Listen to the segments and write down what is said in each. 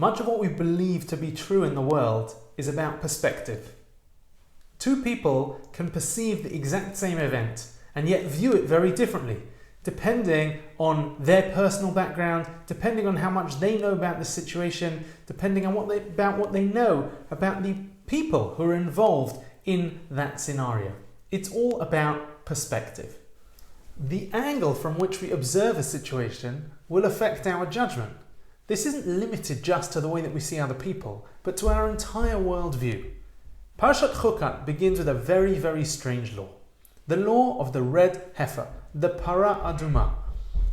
Much of what we believe to be true in the world is about perspective. Two people can perceive the exact same event and yet view it very differently, depending on their personal background, depending on how much they know about the situation, depending on what they know about the people who are involved in that scenario. It's all about perspective. The angle from which we observe a situation will affect our judgment. This isn't limited just to the way that we see other people, but to our entire worldview. Shabbat Chukat begins with a very, very strange law. The law of the red heifer, the para aduma,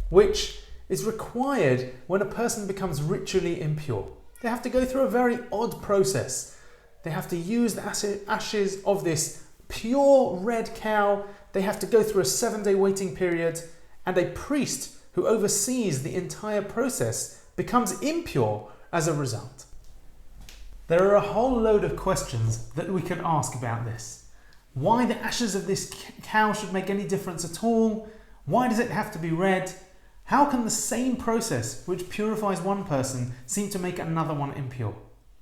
which is required when a person becomes ritually impure. They have to go through a very odd process. They have to use the ashes of this pure red cow. They have to go through a 7-day waiting period, and a priest who oversees the entire process becomes impure as a result. There are a whole load of questions that we could ask about this. Why the ashes of this cow should make any difference at all? Why does it have to be red? How can the same process which purifies one person seem to make another one impure?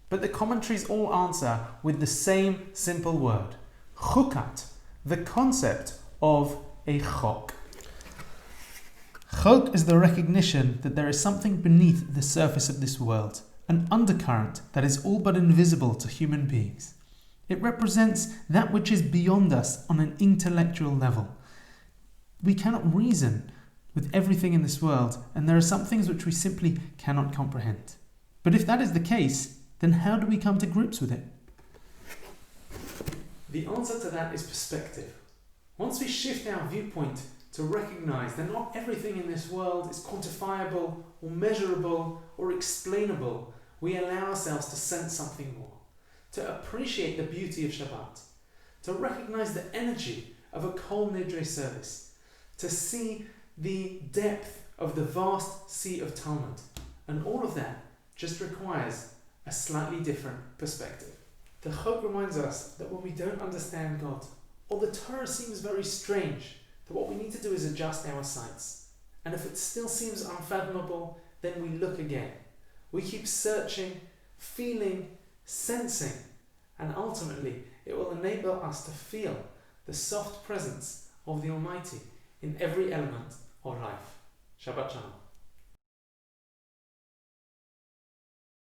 But the commentaries all answer with the same simple word, chukat, the concept of a chok. Chok is the recognition that there is something beneath the surface of this world, an undercurrent that is all but invisible to human beings. It represents that which is beyond us on an intellectual level. We cannot reason with everything in this world, and there are some things which we simply cannot comprehend. But if that is the case, then how do we come to grips with it? The answer to that is perspective. Once we shift our viewpoint to recognize that not everything in this world is quantifiable or measurable or explainable, we allow ourselves to sense something more, to appreciate the beauty of Shabbat, to recognize the energy of a Kol Nidre service, to see the depth of the vast sea of Talmud. And all of that just requires a slightly different perspective. The Chok reminds us that when we don't understand God, or the Torah seems very strange, that what we need to do is adjust our sights. And if it still seems unfathomable, then we look again. We keep searching, feeling, sensing, and ultimately it will enable us to feel the soft presence of the Almighty in every element of life. Shabbat Shalom.